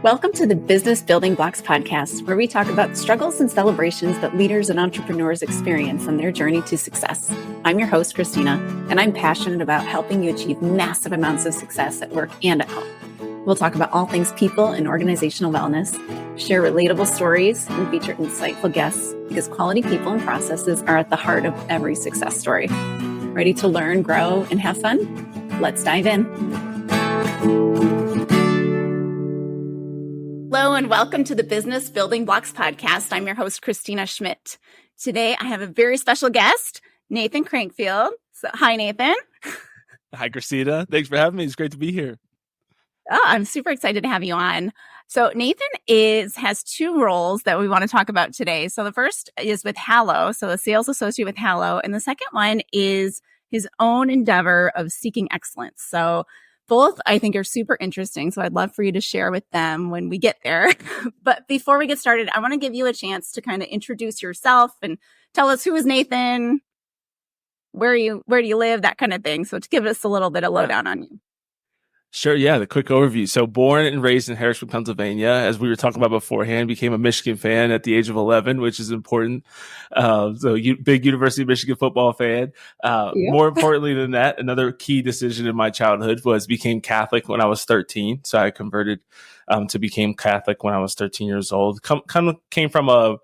Welcome to the Business Building Blocks podcast, where we talk about struggles and celebrations that leaders and entrepreneurs experience on their journey to success. I'm your host, Kristina, and I'm passionate about helping you achieve massive amounts of success at work and at home. We'll talk about all things people and organizational wellness, share relatable stories, and feature insightful guests because quality people and processes are at the heart of every success story. Ready to learn, grow, and have fun? Let's dive in. Hello and welcome to the Business Building Blocks podcast. I'm your host, Kristina Schmidt. Today, I have a very special guest, Nathan Crankfield. So, hi, Nathan. Hi, Kristina. Thanks for having me. It's great to be here. Oh, I'm super excited to have you on. So Nathan has two roles that we want to talk about today. So the first is with Hallow, so a sales associate with Hallow, and the second one is his own endeavor of seeking excellence. So both, I think, are super interesting. So I'd love for you to share with them when we get there. But before we get started, I want to give you a chance to kind of introduce yourself and tell us who is Nathan, where do you live, that kind of thing. So to give us a little bit of lowdown on you. Sure. Yeah. The quick overview. So born and raised in Harrisburg, Pennsylvania, as we were talking about beforehand, became a Michigan fan at the age of 11, which is important. Big University of Michigan football fan. More importantly than that, another key decision in my childhood was became Catholic when I was 13. So I converted to become Catholic when I was 13 years old. Came from a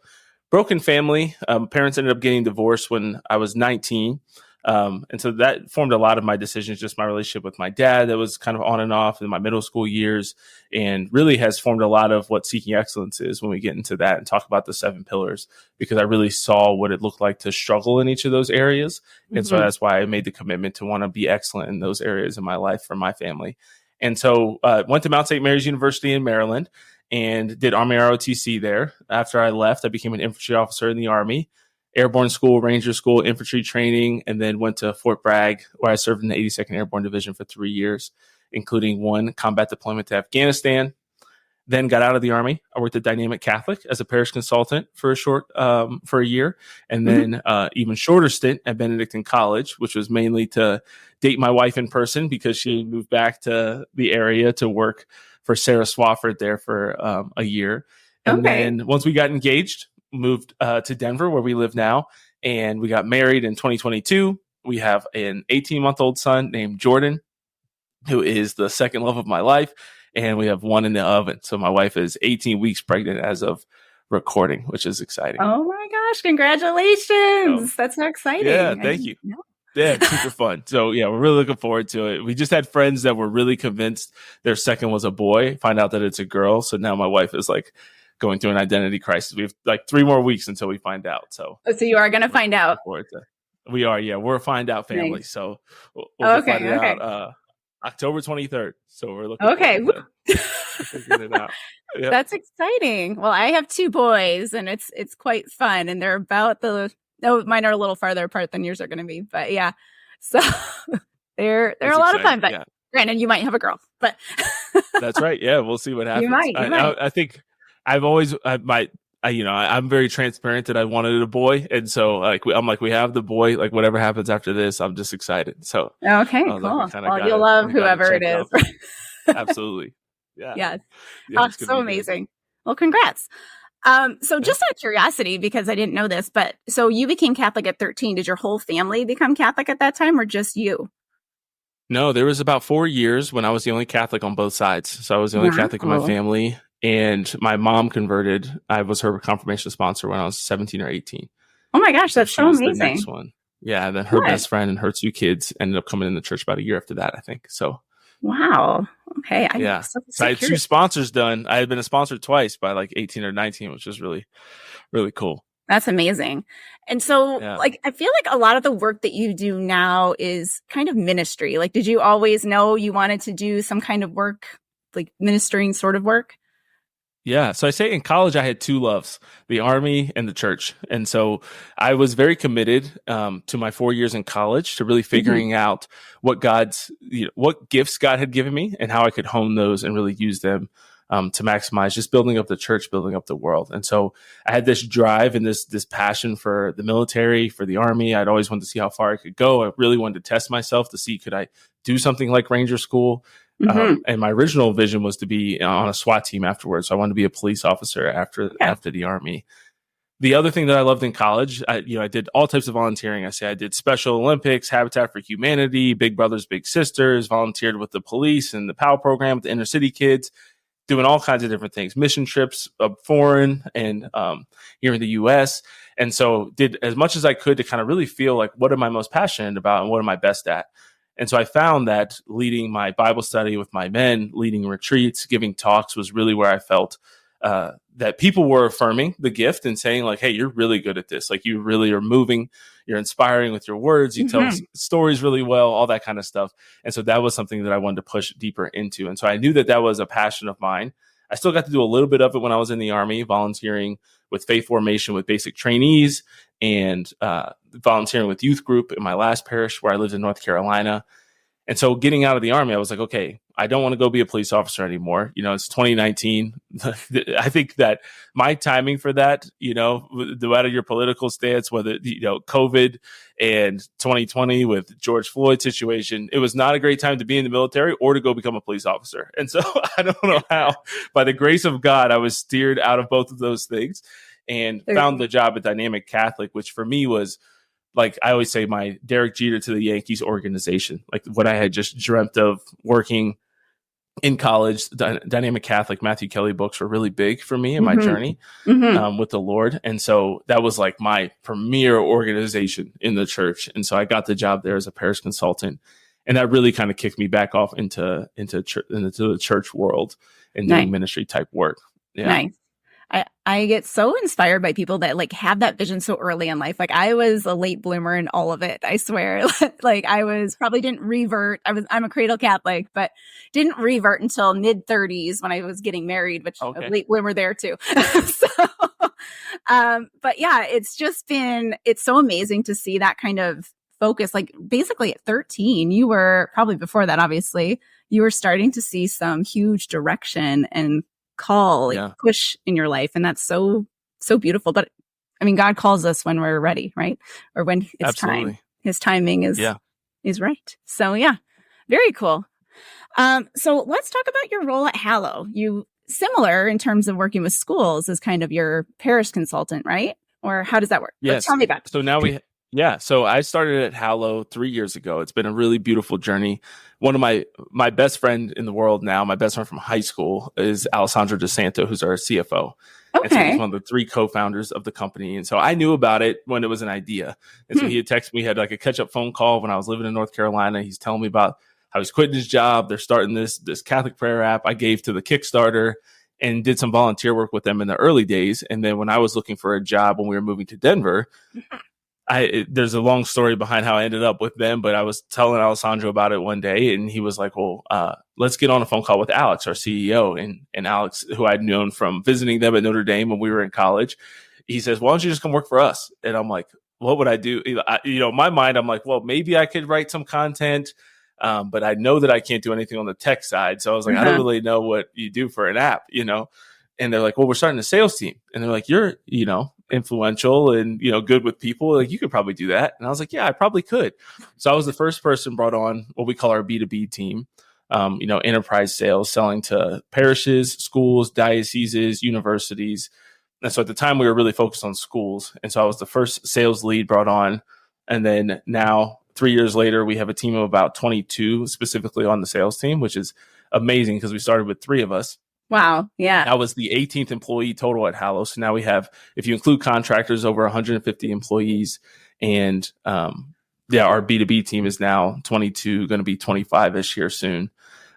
broken family. Parents ended up getting divorced when I was 19. And so that formed a lot of my decisions, just my relationship with my dad that was kind of on and off in my middle school years, and really has formed a lot of what seeking excellence is when we get into that and talk about the 7 pillars, because I really saw what it looked like to struggle in each of those areas. And so that's why I made the commitment to want to be excellent in those areas in my life for my family. And so went to Mount St. Mary's University in Maryland and did Army ROTC there. After I left, I became an infantry officer in the Army. Airborne School, Ranger School, infantry training, and then went to Fort Bragg, where I served in the 82nd Airborne Division for 3 years, including 1 combat deployment to Afghanistan. Then got out of the Army. I worked at Dynamic Catholic as a parish consultant for a year, and then even shorter stint at Benedictine College, which was mainly to date my wife in person because she moved back to the area to work for Sarah Swafford there for a year. And then once we got engaged, moved to Denver, where we live now, and we got married in 2022. We have an 18-month-old son named Jordan, who is the second love of my life, and we have 1 in the oven. So my wife is 18 weeks pregnant as of recording, which is exciting. Oh my gosh, congratulations. That's so exciting. Yeah, thank you. Yeah, super fun. So yeah, we're really looking forward to it. We just had friends that were really convinced their second was a boy, find out that it's a girl. So now my wife is like going through an identity crisis. We have like 3 more weeks until we find out. So you are going to find out. We are. Yeah. We're a find out family. Nice. So we'll find it out October 23rd. So we're looking forward to figuring it out. Yep. That's exciting. Well, I have 2 boys and it's quite fun, and they're about mine are a little farther apart than yours are going to be, but yeah. So they're a lot of fun, but granted you might have a girl, but that's right. Yeah. We'll see what happens. You might. I think I'm very transparent that I wanted a boy. And so we have the boy, like whatever happens after this, I'm just excited. So, okay, cool. Well, you'll love whoever it is. Absolutely. Yeah. Yeah. So amazing. Well, congrats. So just out of curiosity, because I didn't know this, but so you became Catholic at 13. Did your whole family become Catholic at that time, or just you? No, there was about 4 years when I was the only Catholic on both sides. So I was the only Catholic in my family. And my mom converted. I was her confirmation sponsor when I was 17 or 18. Oh my gosh, that's so amazing. The next one. Yeah. Then her best friend and her 2 kids ended up coming in the church about a year after that, I think. So. Wow. Okay. So I had 2 sponsors done. I had been a sponsor twice by like 18 or 19, which was really, really cool. That's amazing. And so I feel like a lot of the work that you do now is kind of ministry. Like, did you always know you wanted to do some kind of work, like ministering sort of work? Yeah. So I say in college, I had 2 loves, the Army and the church. And so I was very committed to my 4 years in college to really figuring out what gifts God had given me and how I could hone those and really use them to maximize just building up the church, building up the world. And so I had this drive and this passion for the military, for the Army. I'd always wanted to see how far I could go. I really wanted to test myself to see, could I do something like Ranger School? Hmm. And my original vision was to be on a SWAT team afterwards. So I wanted to be a police officer Yeah. after the Army. The other thing that I loved in college, I did all types of volunteering. I did Special Olympics, Habitat for Humanity, Big Brothers Big Sisters, volunteered with the police and the PAL program with the inner city kids, doing all kinds of different things, mission trips foreign and here in the US. And so did as much as I could to kind of really feel like, what am I most passionate about and what am I best at? And so I found that leading my Bible study with my men, leading retreats, giving talks was really where I felt that people were affirming the gift and saying like, hey, you're really good at this. Like you really are moving, you're inspiring with your words, you tell Hmm. stories really well, all that kind of stuff. And so that was something that I wanted to push deeper into. And so I knew that that was a passion of mine. I still got to do a little bit of it when I was in the Army, volunteering with faith formation with basic trainees and volunteering with youth group in my last parish where I lived in North Carolina. And so getting out of the Army, I was like, okay, I don't want to go be a police officer anymore. It's 2019. I think that my timing for that, no matter your political stance, whether, COVID and 2020 with George Floyd situation, it was not a great time to be in the military or to go become a police officer. And so I don't know how, by the grace of God, I was steered out of both of those things and found the job at Dynamic Catholic, which for me was, like I always say, my Derek Jeter to the Yankees organization, like what I had just dreamt of working in college. Dynamic Catholic, Matthew Kelly books were really big for me in my Hmm. journey Hmm. with the Lord. And so that was like my premier organization in the church. And so I got the job there as a parish consultant. And that really kind of kicked me back off into the church world and Nice. doing ministry type work. Yeah. Nice. I get so inspired by people that like have that vision so early in life. Like I was a late bloomer in all of it. I swear. Like I was probably didn't revert. I'm a cradle Catholic, but didn't revert until mid-30s when I was getting married, which a Okay. late bloomer there too. So, but yeah, it's so amazing to see that kind of focus. Like basically at 13, you were probably before that, obviously, you were starting to see some huge direction and call, like Yeah. push in your life. And that's so beautiful. But I mean, God calls us when we're ready, right? Or when it's time. Absolutely. His timing Yeah. is right. So yeah, very cool. So let's talk about your role at Hallow. You similar in terms of working with schools as kind of your parish consultant, right? Or how does that work? Like, Yes. tell me about it. So now so I started at Hallow 3 years ago. It's been a really beautiful journey. One of my best friend in the world now, my best friend from high school, is Alessandro DeSanto, who's our CFO. And so he's Okay. one of the three co-founders of the company. And so I knew about it when it was an idea. And so Hmm. he had texted me, had like a catch-up phone call when I was living in North Carolina. He's telling me about how he's quitting his job. They're starting this Catholic prayer app I gave to the Kickstarter and did some volunteer work with them in the early days. And then when I was looking for a job when we were moving to Denver, there's a long story behind how I ended up with them, but I was telling Alessandro about it one day, and he was like, "Well, let's get on a phone call with Alex, our CEO." And Alex, who I'd known from visiting them at Notre Dame when we were in college, he says, "Why don't you just come work for us?" And I'm like, "What would I do?" In my mind, I'm like, "Well, maybe I could write some content." But I know that I can't do anything on the tech side. So I was like, I don't Uh-huh. really know what you do for an app. And they're like, well, we're starting a sales team. And they're like, you're, influential and, good with people. Like, you could probably do that. And I was like, yeah, I probably could. So I was the first person brought on what we call our B2B team, enterprise sales, selling to parishes, schools, dioceses, universities. And so at the time we were really focused on schools. And so I was the first sales lead brought on. And then now 3 years later, we have a team of about 22 specifically on the sales team, which is amazing because we started with three of us. Wow. Yeah. I was the 18th employee total at Hallow. So now we have, if you include contractors, over 150 employees. And our B2B team is now 22, going to be 25-ish here soon,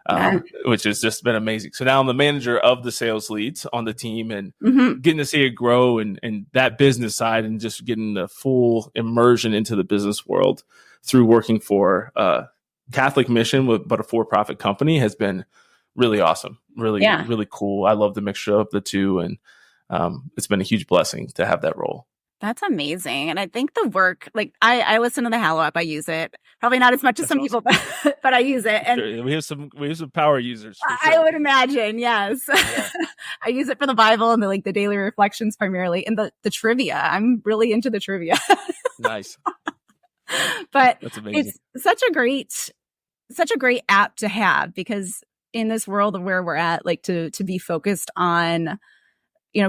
Yeah. which has just been amazing. So now I'm the manager of the sales leads on the team and Hmm. getting to see it grow and that business side and just getting the full immersion into the business world through working for a Catholic mission, but a for-profit company has been really awesome, really, Yeah. really cool. I love the mixture of the two, and it's been a huge blessing to have that role. That's amazing. And I think the work, like I listen to the Hallow app. I use it. Probably not as much as That's some awesome. people, but I use it. And Sure. We have some power users for I sure. would imagine, yes. Yeah. I use it for the Bible and the daily reflections primarily, and the trivia. I'm really into the trivia. Nice. But That's amazing. it's such a great app to have because in this world of where we're at, like to be focused on,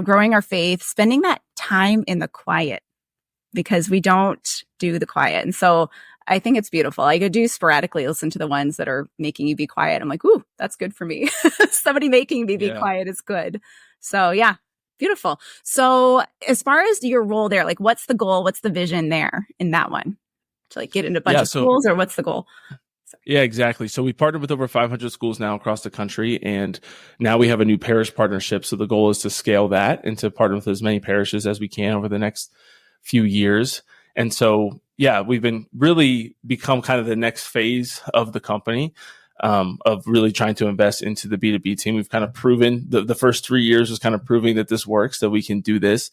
growing our faith, spending that time in the quiet, because we don't do the quiet. And so I think it's beautiful. I could do sporadically listen to the ones that are making you be quiet. I'm like, ooh, that's good for me. Somebody making me be Yeah. quiet is good. So yeah, beautiful. So as far as your role there, like what's the goal? What's the vision there in that one? To like get into a bunch Yeah. of So schools, or what's the goal? yeah, exactly. So we partnered with over 500 schools now across the country, and now we have a new parish partnership. So the goal is to scale that and to partner with as many parishes as we can over the next few years. And so, yeah, we've been really become kind of the next phase of the company, of really trying to invest into the B2B team. We've kind of proven the first 3 years was kind of proving that this works, that we can do this,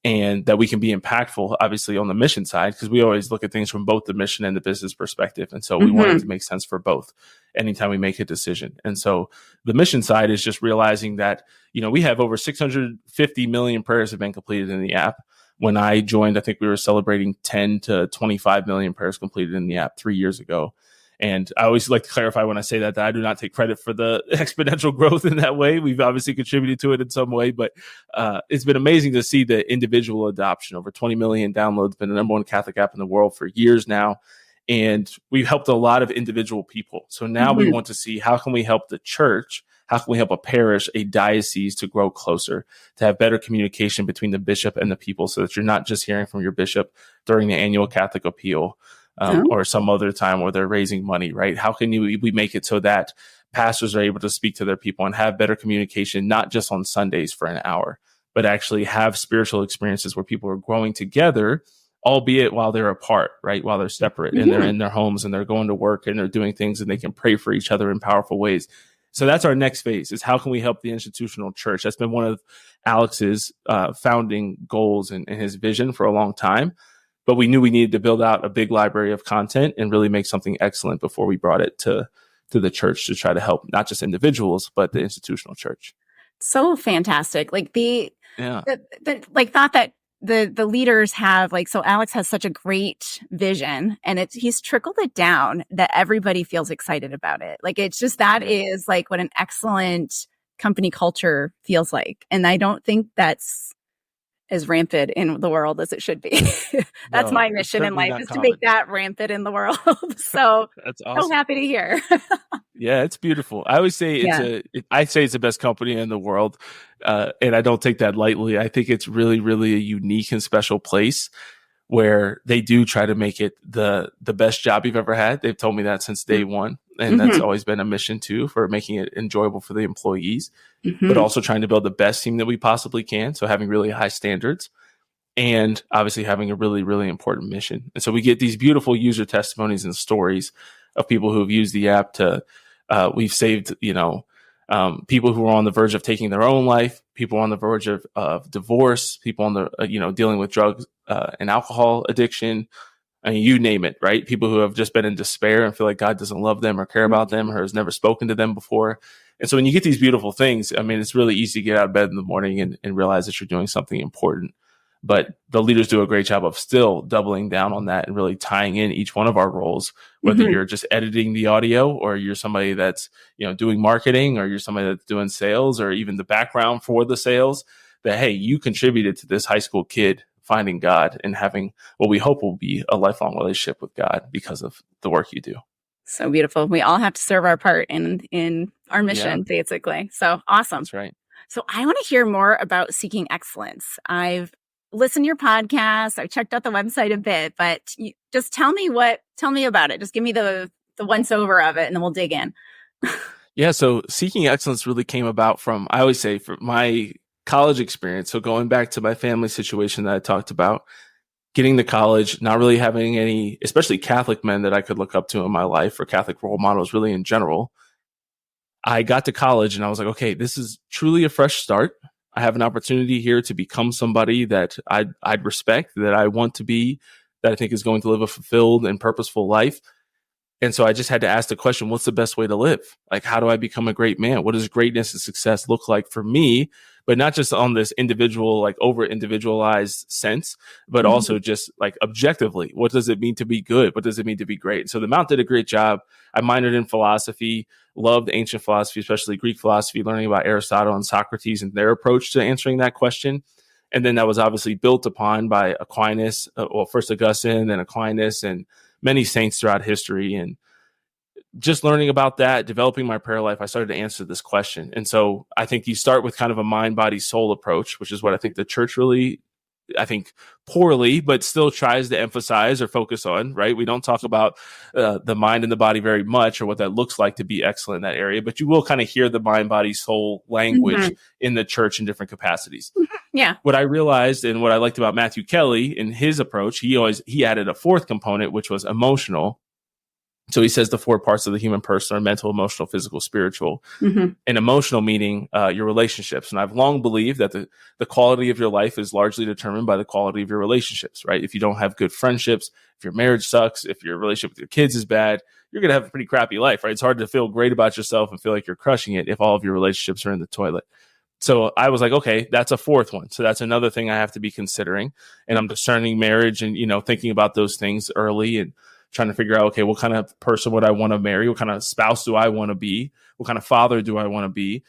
and that we can be impactful, obviously, on the mission side, because we always look at things from both the mission and the business perspective. And so we want it to make sense for both anytime we make a decision. And so the mission side is just realizing that, we have over 650 million prayers have been completed in the app. When I joined, I think we were celebrating 10 to 25 million prayers completed in the app 3 years ago. And I always like to clarify when I say that I do not take credit for the exponential growth in that way. We've obviously contributed to it in some way, but it's been amazing to see the individual adoption. Over 20 million downloads, been the number one Catholic app in the world for years now. And we've helped a lot of individual people. So now we want to see, how can we help the church? How can we help a parish, a diocese, to grow closer, to have better communication between the bishop and the people, so that you're not just hearing from your bishop during the annual Catholic appeal, or some other time where they're raising money, right? How can we make it so that pastors are able to speak to their people and have better communication, not just on Sundays for an hour, but actually have spiritual experiences where people are growing together, albeit while they're apart, right? While they're separate and they're in their homes and they're going to work and they're doing things, and they can pray for each other in powerful ways. So that's our next phase, is how can we help the institutional church? That's been one of Alex's founding goals and his vision for a long time. But we knew we needed to build out a big library of content and really make something excellent before we brought it to the church, to try to help not just individuals, but the institutional church. So fantastic. Like the Yeah. thought that the leaders have, like, so Alex has such a great vision, and he's trickled it down that everybody feels excited about it. Like, it's just, that is like what an excellent company culture feels like. And I don't think that's as rampant in the world as it should be. That's my mission in life, is to make that rampant in the world. So that's awesome. So happy to hear. Yeah, it's beautiful. I always say I'd say it's the best company in the world. And I don't take that lightly. I think it's really, really a unique and special place where they do try to make it the best job you've ever had. They've told me that since day one. And that's always been a mission too, for making it enjoyable for the employees, but also trying to build the best team that we possibly can. So having really high standards, and obviously having a really, really important mission. And so we get these beautiful user testimonies and stories of people who have used the app to, we've saved, people who are on the verge of taking their own life, people on the verge of divorce, people on the, dealing with drugs and alcohol addiction. I mean, you name it, right? People who have just been in despair and feel like God doesn't love them or care about them, or has never spoken to them before. And so when you get these beautiful things, I mean, it's really easy to get out of bed in the morning and realize that you're doing something important. But the leaders do a great job of still doubling down on that and really tying in each one of our roles, whether you're just editing the audio, or you're somebody that's, doing marketing, or you're somebody that's doing sales, or even the background for the sales, that, hey, you contributed to this high school kid finding God and having what we hope will be a lifelong relationship with God because of the work you do. So beautiful. We all have to serve our part in our mission, basically. So awesome. That's right. So I want to hear more about Seeking Excellence. I've listened to your podcast. I checked out the website a bit, but just tell me about it. Just give me the once over of it, and then we'll dig in. Yeah. So Seeking Excellence really came about from, I always say, from my college experience. So going back to my family situation that I talked about, getting to college, not really having any, especially Catholic men that I could look up to in my life, or Catholic role models really in general. I got to college and I was like, okay, this is truly a fresh start. I have an opportunity here to become somebody that I'd respect, that I want to be, that I think is going to live a fulfilled and purposeful life. And so I just had to ask the question, what's the best way to live? Like, how do I become a great man? What does greatness and success look like for me? but not just on this individual, like over individualized sense, but also just like objectively, what does it mean to be good? What does it mean to be great? So the Mount did a great job. I minored in philosophy, loved ancient philosophy, especially Greek philosophy, learning about Aristotle and Socrates and their approach to answering that question. And then that was obviously built upon by Aquinas, first Augustine, then Aquinas, and many saints throughout history. And just learning about that, developing my prayer life, I started to answer this question. And so I think you start with kind of a mind, body, soul approach, which is what I think the church really, I think poorly, but still tries to emphasize or focus on, right? We don't talk about the mind and the body very much, or what that looks like to be excellent in that area, but you will kind of hear the mind, body, soul language in the church in different capacities. Yeah. What I realized and what I liked about Matthew Kelly in his approach, he added a fourth component, which was emotional. So he says the four parts of the human person are mental, emotional, physical, spiritual. And emotional meaning your relationships. And I've long believed that the quality of your life is largely determined by the quality of your relationships, right? If you don't have good friendships, if your marriage sucks, if your relationship with your kids is bad, you're going to have a pretty crappy life, right? It's hard to feel great about yourself and feel like you're crushing it if all of your relationships are in the toilet. So I was like, okay, that's a fourth one. So that's another thing I have to be considering. And I'm discerning marriage and, thinking about those things early and trying to figure out, okay, what kind of person would I want to marry? What kind of spouse do I want to be? What kind of father do I want to be?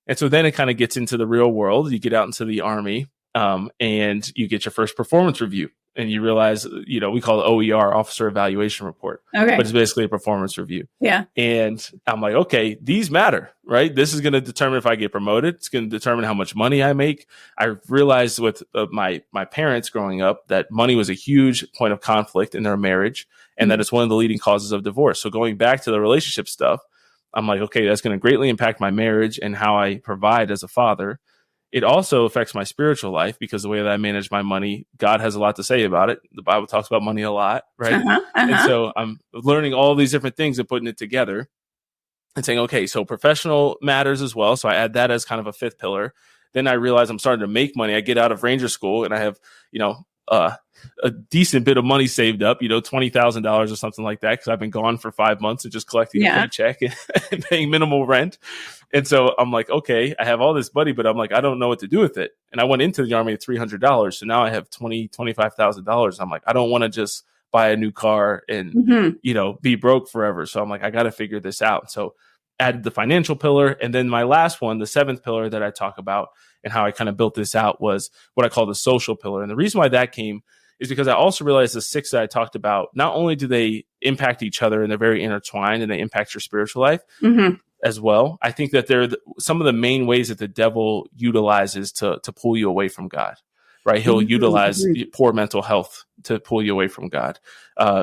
And so then it kind of gets into the real world. You get out into the Army and you get your first performance review. And you realize, we call it OER, Officer Evaluation Report. Okay. But it's basically a performance review. Yeah. And I'm like, okay, these matter, right? This is going to determine if I get promoted. It's going to determine how much money I make. I realized with my parents growing up that money was a huge point of conflict in their marriage, and that it's one of the leading causes of divorce. So going back to the relationship stuff, I'm like, okay, that's going to greatly impact my marriage and how I provide as a father. It also affects my spiritual life because the way that I manage my money, God has a lot to say about it. The Bible talks about money a lot, right? And so I'm learning all these different things and putting it together and saying, okay, so professional matters as well. So I add that as kind of a fifth pillar. Then I realize I'm starting to make money. I get out of Ranger School and I have, a decent bit of money saved up, $20,000 or something like that, because I've been gone for 5 months and just collecting a paycheck and paying minimal rent. And so I'm like, okay, I have all this money, but I'm like, I don't know what to do with it. And I went into the Army at $300. So now I have $25,000. I'm like, I don't want to just buy a new car and, be broke forever. So I'm like, I got to figure this out. So added the financial pillar. And then my last one, the seventh pillar that I talk about and how I kind of built this out, was what I call the social pillar. And the reason why that came is because I also realized the six that I talked about, not only do they impact each other and they're very intertwined and they impact your spiritual life as well. I think that they're some of the main ways that the devil utilizes to pull you away from God, right? He'll utilize poor mental health to pull you away from God.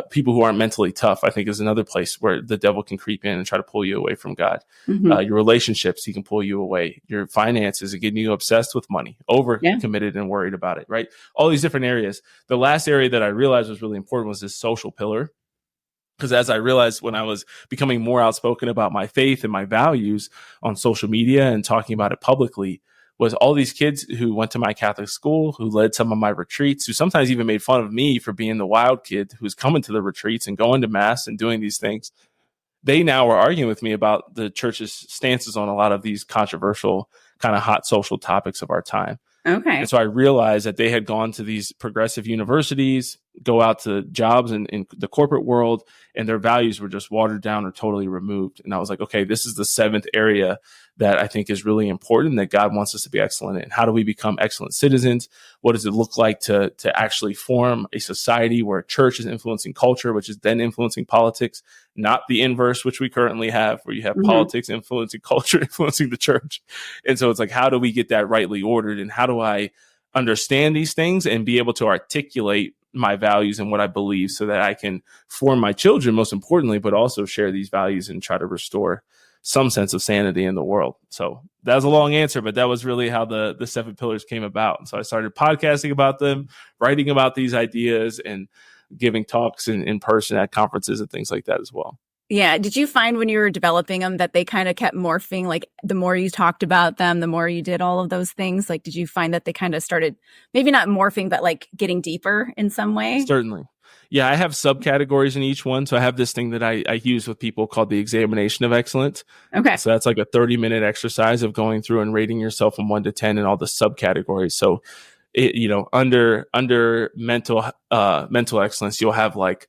People who aren't mentally tough, I think, is another place where the devil can creep in and try to pull you away from God. Your relationships, he can pull you away. Your finances, and getting you obsessed with money, over committed and worried about it, right? All these different areas. The last area that I realized was really important was this social pillar. Because as I realized when I was becoming more outspoken about my faith and my values on social media and talking about it publicly, was all these kids who went to my Catholic school, who led some of my retreats, who sometimes even made fun of me for being the wild kid who's coming to the retreats and going to mass and doing these things. They now are arguing with me about the church's stances on a lot of these controversial, kind of hot social topics of our time. Okay. And so I realized that they had gone to these progressive universities, go out to jobs in the corporate world, and their values were just watered down or totally removed. And I was like, okay, this is the seventh area that I think is really important, that God wants us to be excellent in. How do we become excellent citizens? What does it look like to actually form a society where a church is influencing culture, which is then influencing politics, not the inverse, which we currently have, where you have politics influencing culture, influencing the church. And so it's like, how do we get that rightly ordered? And how do I understand these things and be able to articulate my values and what I believe so that I can form my children, most importantly, but also share these values and try to restore some sense of sanity in the world. So that was a long answer, but that was really how the seven pillars came about. And so I started podcasting about them, writing about these ideas, and giving talks in person at conferences and things like that as well. Yeah. Did you find when you were developing them that they kind of kept morphing? Like the more you talked about them, the more you did all of those things. Like, did you find that they kind of started maybe not morphing, but like getting deeper in some way? Certainly. Yeah, I have subcategories in each one. So I have this thing that I use with people called the examination of excellence. Okay. So that's like a 30-minute exercise of going through and rating yourself from 1 to 10 in all the subcategories. So under mental excellence, you'll have like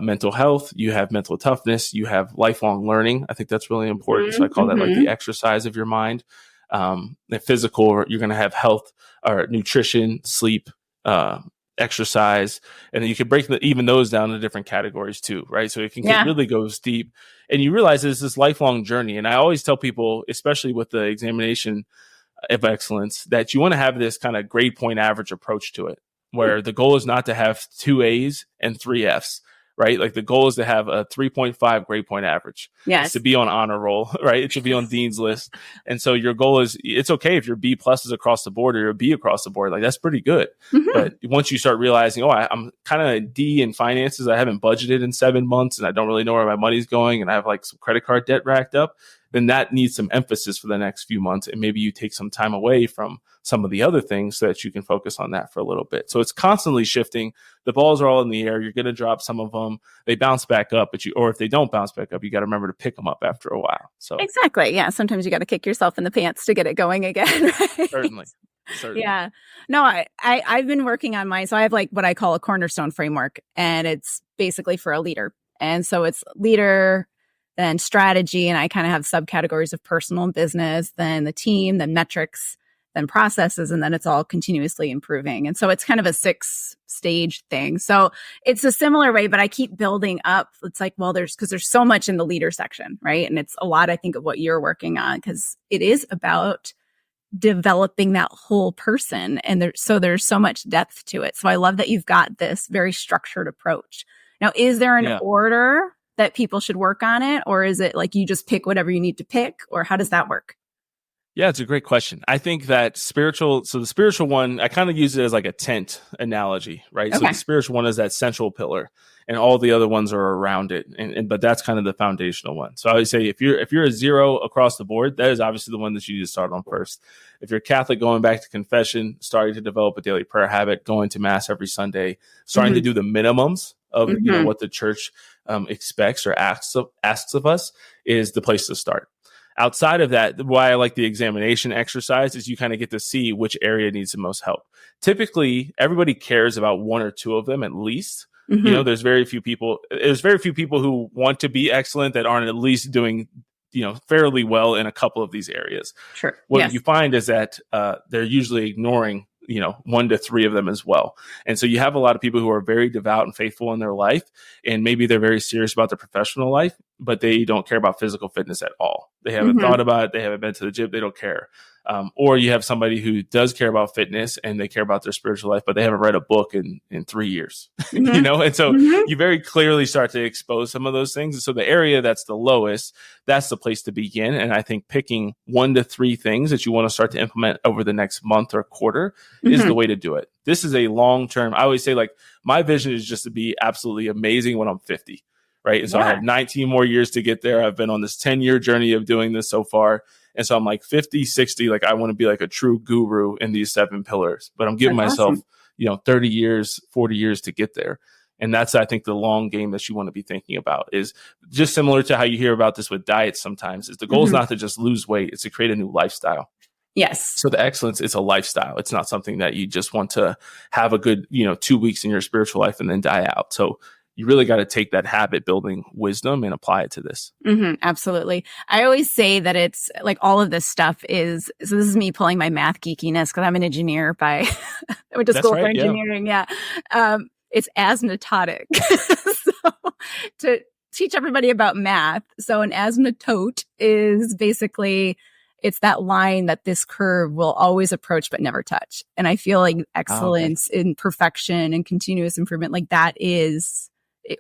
mental health, you have mental toughness, you have lifelong learning. I think that's really important. So I call that like the exercise of your mind. The physical, you're going to have health or nutrition, sleep, exercise, and then you can break even those down into different categories too, right? So it can really goes deep, and you realize it's this lifelong journey. And I always tell people, especially with the examination of excellence, that you want to have this kind of grade point average approach to it, where the goal is not to have 2 A's and 3 F's, right? Like the goal is to have a 3.5 grade point average. Yes. It's to be on honor roll, right? It should be on Dean's list. And so your goal is, it's okay if you're B pluses across the board or you're B across the board. Like that's pretty good. But once you start realizing, I'm kind of D in finances, I haven't budgeted in 7 months and I don't really know where my money's going, and I have like some credit card debt racked up, then that needs some emphasis for the next few months. And maybe you take some time away from some of the other things so that you can focus on that for a little bit. So it's constantly shifting. The balls are all in the air. You're going to drop some of them. They bounce back up, or if they don't bounce back up, you got to remember to pick them up after a while. So exactly. Yeah. Sometimes you got to kick yourself in the pants to get it going again. Right? Certainly. Yeah. No, I've been working on mine. So I have like what I call a cornerstone framework, and it's basically for a leader. And so it's leader, then strategy, and I kind of have subcategories of personal and business, then the team, then metrics, then processes, and then it's all continuously improving. And so it's kind of a 6-stage thing. So it's a similar way, but I keep building up. It's like, well, because there's so much in the leader section, right? And it's a lot, I think, of what you're working on, because it is about developing that whole person. And there's so much depth to it. So I love that you've got this very structured approach. Now, is there an order that people should work on it? Or is it like you just pick whatever you need to pick? Or how does that work? Yeah, it's a great question. I think that the spiritual one, I kind of use it as like a tent analogy, right? Okay. So the spiritual one is that central pillar, and all the other ones are around it. But that's kind of the foundational one. So I would say if you're a 0 across the board, that is obviously the one that you need to start on first. If you're Catholic, going back to confession, starting to develop a daily prayer habit, going to mass every Sunday, starting to do the minimums of what the church expects or asks of us, is the place to start. Outside of that, why I like the examination exercise is you kind of get to see which area needs the most help. Typically, everybody cares about 1 or 2 of them at least. There's very few people who want to be excellent that aren't at least doing, fairly well in a couple of these areas. Sure. What you find is that they're usually ignoring 1 to 3 of them as well. And so you have a lot of people who are very devout and faithful in their life, and maybe they're very serious about their professional life, but they don't care about physical fitness at all. They haven't thought about it. They haven't been to the gym. They don't care. Or you have somebody who does care about fitness and they care about their spiritual life, but they haven't read a book in 3 years, and so you very clearly start to expose some of those things. And so the area that's the lowest, that's the place to begin. And I think picking 1 to 3 things that you want to start to implement over the next month or quarter is the way to do it. This is a long-term, I always say, like, my vision is just to be absolutely amazing when I'm 50. Right. And so I have 19 more years to get there. I've been on this 10-year journey of doing this so far. And so I'm like 50, 60, like I want to be like a true guru in these 7 pillars, but I'm giving myself, 30 years, 40 years to get there. And that's, I think, the long game that you want to be thinking about, is just similar to how you hear about this with diets sometimes, is the goal is not to just lose weight. It's to create a new lifestyle. Yes. So the excellence is a lifestyle. It's not something that you just want to have a good, 2 weeks in your spiritual life and then die out. So you really got to take that habit building wisdom and apply it to this. Absolutely. I always say that it's like all of this stuff is, so this is me pulling my math geekiness, because I'm an engineer I went to school for engineering. Yeah. It's asymptotic. So to teach everybody about math. So an asymptote is basically, it's that line that this curve will always approach but never touch. And I feel like excellence in perfection and continuous improvement, like that is,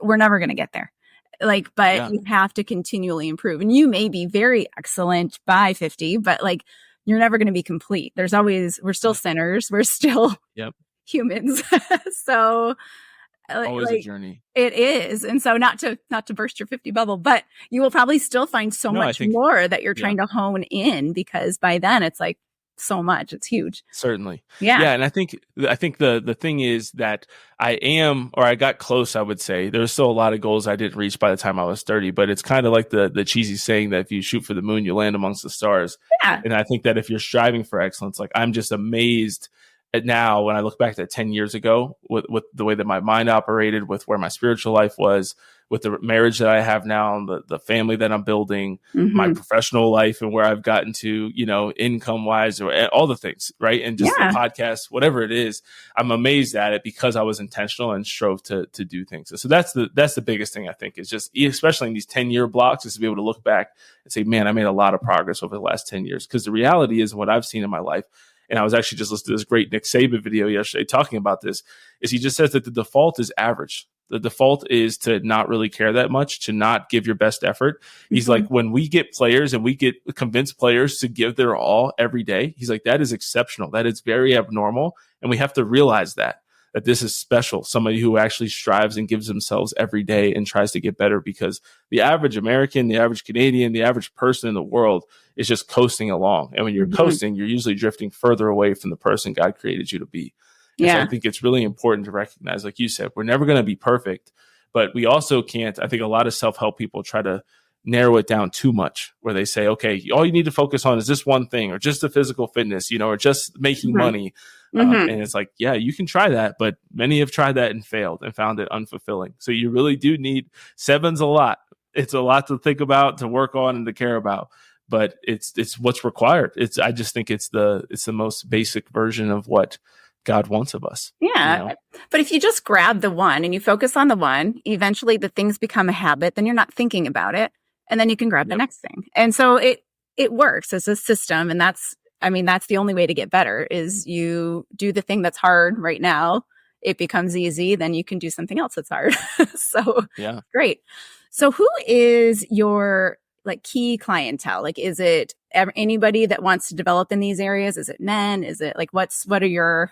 we're never going to get there. But you have to continually improve. And you may be very excellent by 50, but like, you're never going to be complete. We're still sinners. We're still humans. So always a journey. It is. And so not to burst your 50 bubble, but you will probably still find so much more that you're trying to hone in, because by then it's like, so much. It's huge. Certainly. Yeah. Yeah. And I think the thing is that I got close, I would say. There's still a lot of goals I didn't reach by the time I was 30, but it's kind of like the cheesy saying that if you shoot for the moon, you land amongst the stars. Yeah. And I think that if you're striving for excellence, like I'm just amazed at now when I look back at 10 years ago with the way that my mind operated, with where my spiritual life was, with the marriage that I have now, and the family that I'm building, my professional life and where I've gotten to, income wise, or all the things, right? And just the podcast, whatever it is, I'm amazed at it because I was intentional and strove to do things. So that's the biggest thing I think is just, especially in these 10-year blocks, is to be able to look back and say, man, I made a lot of progress over the last 10 years. Because the reality is what I've seen in my life, and I was actually just listening to this great Nick Saban video yesterday talking about this, is he just says that the default is average. The default is to not really care that much, to not give your best effort. He's like, when we get players and we get convinced players to give their all every day, he's like, that is exceptional. That is very abnormal. And we have to realize that this is special. Somebody who actually strives and gives themselves every day and tries to get better, because the average American, the average Canadian, the average person in the world is just coasting along. And when you're coasting, you're usually drifting further away from the person God created you to be. And so I think it's really important to recognize, like you said, we're never going to be perfect, but we also can't. I think a lot of self-help people try to narrow it down too much, where they say, okay, all you need to focus on is this one thing, or just the physical fitness, or just making money. And it's like, yeah, you can try that, but many have tried that and failed and found it unfulfilling. So you really do need, seven's a lot. It's a lot to think about, to work on, and to care about, but it's what's required. I just think it's the most basic version of what God wants of us. Yeah. But if you just grab the one and you focus on the one, eventually the things become a habit, then you're not thinking about it. And then you can grab the next thing. And so it works as a system. And that's the only way to get better, is you do the thing that's hard right now. It becomes easy. Then you can do something else that's hard. So great. So who is your key clientele? Is it anybody that wants to develop in these areas? Is it men? Is it what are your...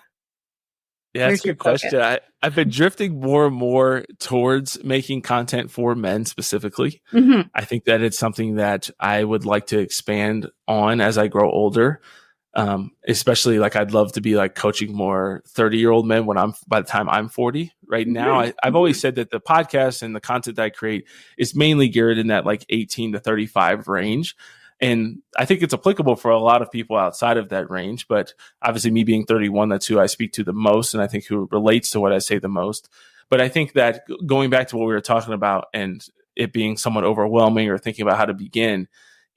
Yeah, that's a good question. I've been drifting more and more towards making content for men specifically. I think that it's something that I would like to expand on as I grow older. Especially I'd love to be coaching more 30-year-old men by the time I'm 40. Right now, I've always said that the podcast and the content that I create is mainly geared in that 18 to 35 range. And I think it's applicable for a lot of people outside of that range. But obviously, me being 31, that's who I speak to the most, and I think who relates to what I say the most. But I think that going back to what we were talking about and it being somewhat overwhelming, or thinking about how to begin,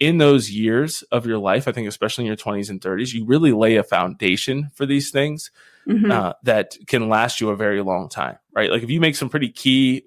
in those years of your life, I think especially in your 20s and 30s, you really lay a foundation for these things that can last you a very long time, right? If you make some pretty key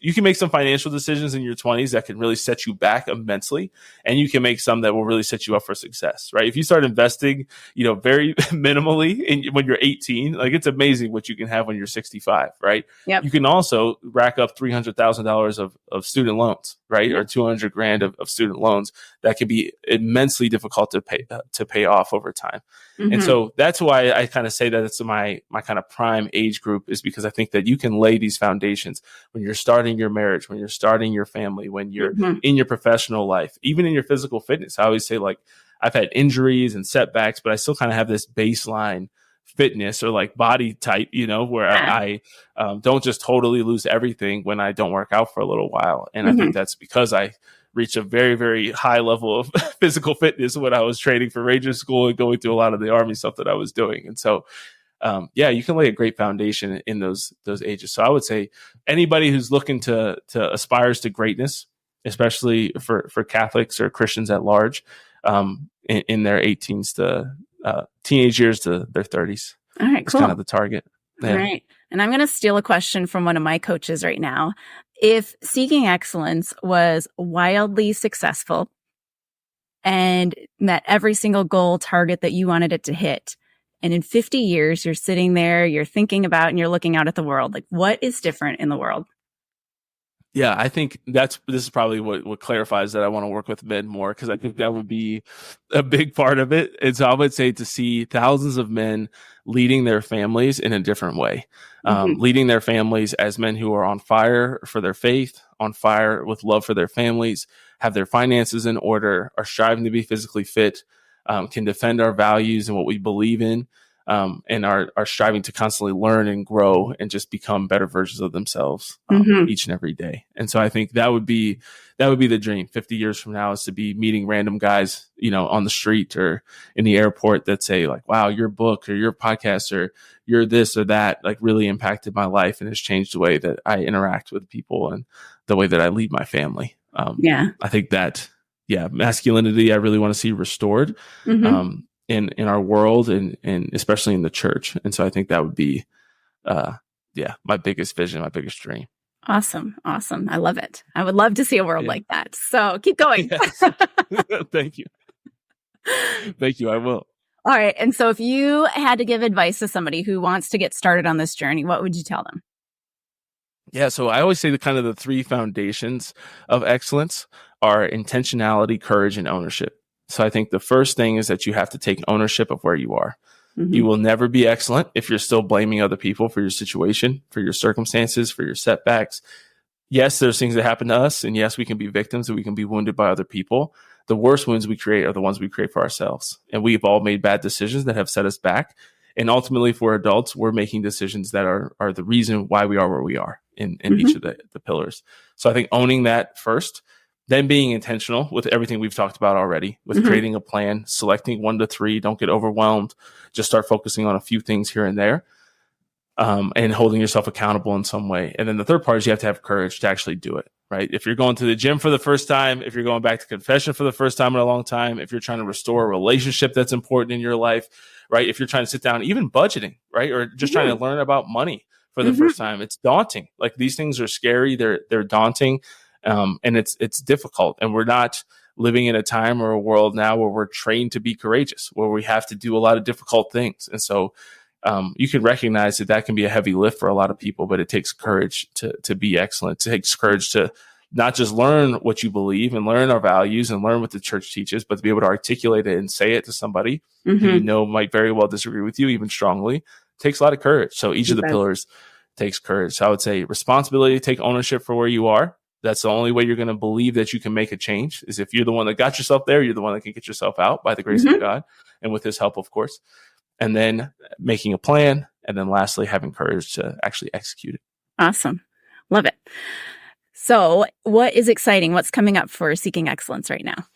you can make some financial decisions in your 20s that can really set you back immensely, and you can make some that will really set you up for success, right? If you start investing, very minimally when you're 18, it's amazing what you can have when you're 65, right? Yep. You can also rack up $300,000 of student loans, right? Or $200,000 of student loans that can be immensely difficult to pay off over time. And so that's why I kind of say that it's my kind of prime age group, is because I think that you can lay these foundations when you're starting your marriage, when you're starting your family, when you're in your professional life, even in your physical fitness. I always say I've had injuries and setbacks, but I still kind of have this baseline fitness or body type, where I don't just totally lose everything when I don't work out for a little while. And I think that's because I reached a very, very high level of physical fitness when I was training for Ranger School and going through a lot of the Army stuff that I was doing. And so, you can lay a great foundation in those ages. So I would say anybody who's looking to aspires to greatness, especially for Catholics or Christians at large, in their 18s to teenage years to their 30s. All right, cool. It's kind of the target. Yeah. All right. And I'm going to steal a question from one of my coaches right now. If seeking excellence was wildly successful and met every single goal target that you wanted it to hit, and in 50 years, you're sitting there, you're thinking about, and you're looking out at the world, what is different in the world? Yeah, I think this is probably what clarifies that I want to work with men more, because I think that would be a big part of it. And so I would say to see thousands of men leading their families in a different way, leading their families as men who are on fire for their faith, on fire with love for their families, have their finances in order, are striving to be physically fit, can defend our values and what we believe in, and are striving to constantly learn and grow and just become better versions of themselves each and every day. And so I think that would be the dream 50 years from now, is to be meeting random guys, on the street or in the airport that say like, wow, your book or your podcast or your this or that like really impacted my life and has changed the way that I interact with people and the way that I lead my family. I think that, masculinity, I really want to see restored. In our world and especially in the church. And so I think that would be, my biggest vision, my biggest dream. Awesome. I love it. I would love to see a world like that. So keep going. Yes. Thank you. Thank you. I will. All right. And so if you had to give advice to somebody who wants to get started on this journey, what would you tell them? Yeah. So I always say the three foundations of excellence are intentionality, courage, and ownership. So I think the first thing is that you have to take ownership of where you are. You will never be excellent if you're still blaming other people for your situation, for your circumstances, for your setbacks. Yes, there's things that happen to us. And yes, we can be victims and we can be wounded by other people. The worst wounds we create are the ones we create for ourselves. And we've all made bad decisions that have set us back. And ultimately, for adults, we're making decisions that are the reason why we are where we are in each of the pillars. So I think owning that first, then being intentional with everything we've talked about already, with creating a plan, selecting 1 to 3, don't get overwhelmed, just start focusing on a few things here and there, and holding yourself accountable in some way. And then the third part is you have to have courage to actually do it, right? If you're going to the gym for the first time, if you're going back to confession for the first time in a long time, if you're trying to restore a relationship that's important in your life, right? If you're trying to sit down, even budgeting, right? Or just trying to learn about money for the first time, it's daunting. Like these things are scary. They're daunting. And it's difficult. And we're not living in a time or a world now where we're trained to be courageous, where we have to do a lot of difficult things. And so you can recognize that can be a heavy lift for a lot of people, but it takes courage to be excellent. It takes courage to not just learn what you believe and learn our values and learn what the church teaches, but to be able to articulate it and say it to somebody who might very well disagree with you, even strongly. It takes a lot of courage. So each of the pillars takes courage. So I would say responsibility, take ownership for where you are. That's the only way you're going to believe that you can make a change, is if you're the one that got yourself there, you're the one that can get yourself out by the grace of God and with his help, of course. And then making a plan. And then lastly, having courage to actually execute it. Awesome. Love it. So what is exciting? What's coming up for Seeking Excellence right now?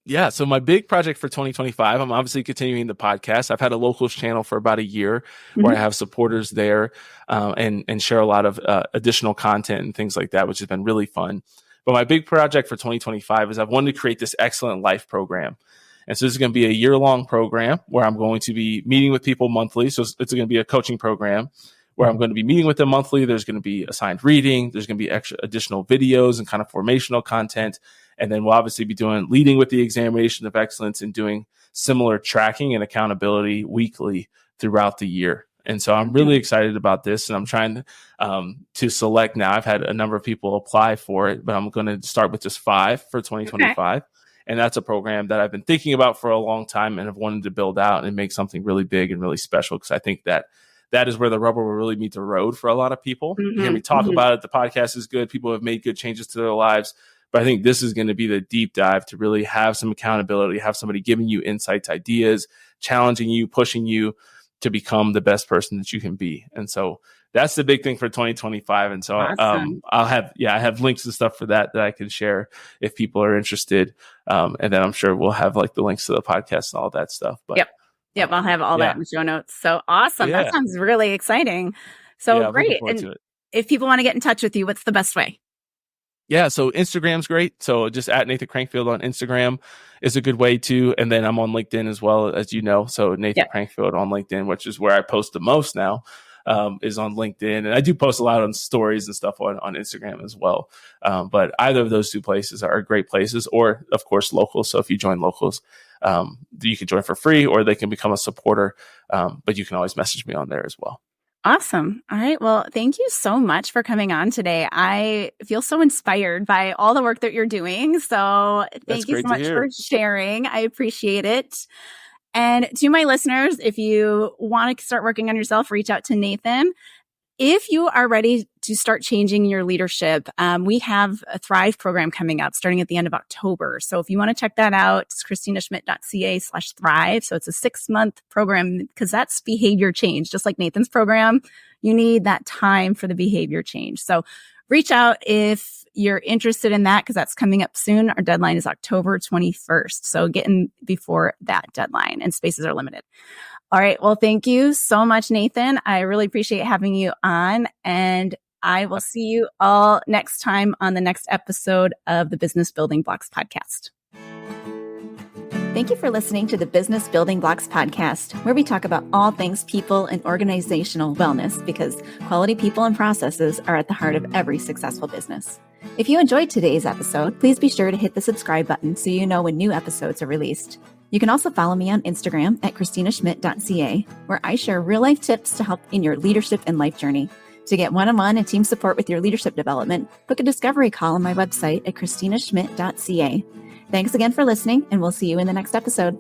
Yeah. So my big project for 2025, I'm obviously continuing the podcast. I've had a locals channel for about a year where I have supporters there, and share a lot of additional content and things like that, which has been really fun. But my big project for 2025 is I've wanted to create this Excellent Life program. And so this is going to be a year-long program where I'm going to be meeting with people monthly. So it's going to be a coaching program where I'm going to be meeting with them monthly. There's going to be assigned reading. There's going to be extra additional videos and kind of formational content. And then we'll obviously be leading with the examination of excellence and doing similar tracking and accountability weekly throughout the year. And so I'm really excited about this, and I'm trying to select now. I've had a number of people apply for it, but I'm going to start with just 5 for 2025. Okay. And that's a program that I've been thinking about for a long time and have wanted to build out and make something really big and really special, because I think that is where the rubber will really meet the road for a lot of people. You hear me talk about it. The podcast is good. People have made good changes to their lives. But I think this is going to be the deep dive to really have some accountability, have somebody giving you insights, ideas, challenging you, pushing you to become the best person that you can be. And so that's the big thing for 2025. And so awesome. I have links and stuff for that I can share if people are interested. And then I'm sure we'll have like the links to the podcast and all that stuff. But Yep. I'll have all that in the show notes. So awesome. Yeah. That sounds really exciting. So great. And if people want to get in touch with you, what's the best way? Yeah, so Instagram's great. So just at Nathan Crankfield on Instagram is a good way to. And then I'm on LinkedIn as well, as you know. So Nathan Crankfield on LinkedIn, which is where I post the most now, is on LinkedIn. And I do post a lot on stories and stuff on Instagram as well. But either of those two places are great places, or of course, locals. So if you join locals, you can join for free, or they can become a supporter. But you can always message me on there as well. Awesome. All right. Well, thank you so much for coming on today. I feel so inspired by all the work that you're doing. So thank you so much for sharing. I appreciate it. And to my listeners, if you want to start working on yourself, reach out to Nathan. If you are ready to start changing your leadership, we have a Thrive program coming up starting at the end of October. So if you want to check that out, it's KristinaSchmidt.ca/thrive. So it's a 6-month program because that's behavior change. Just like Nathan's program, you need that time for the behavior change. So reach out if you're interested in that because that's coming up soon. Our deadline is October 21st. So get in before that deadline and spaces are limited. All right. Well, thank you so much, Nathan. I really appreciate having you on, and I will see you all next time on the next episode of the Business Building Blocks podcast. Thank you for listening to the Business Building Blocks podcast, where we talk about all things people and organizational wellness, because quality people and processes are at the heart of every successful business. If you enjoyed today's episode, please be sure to hit the subscribe button so you know when new episodes are released. You can also follow me on Instagram at KristinaSchmidt.ca, where I share real-life tips to help in your leadership and life journey. To get one-on-one and team support with your leadership development, book a discovery call on my website at KristinaSchmidt.ca. Thanks again for listening, and we'll see you in the next episode.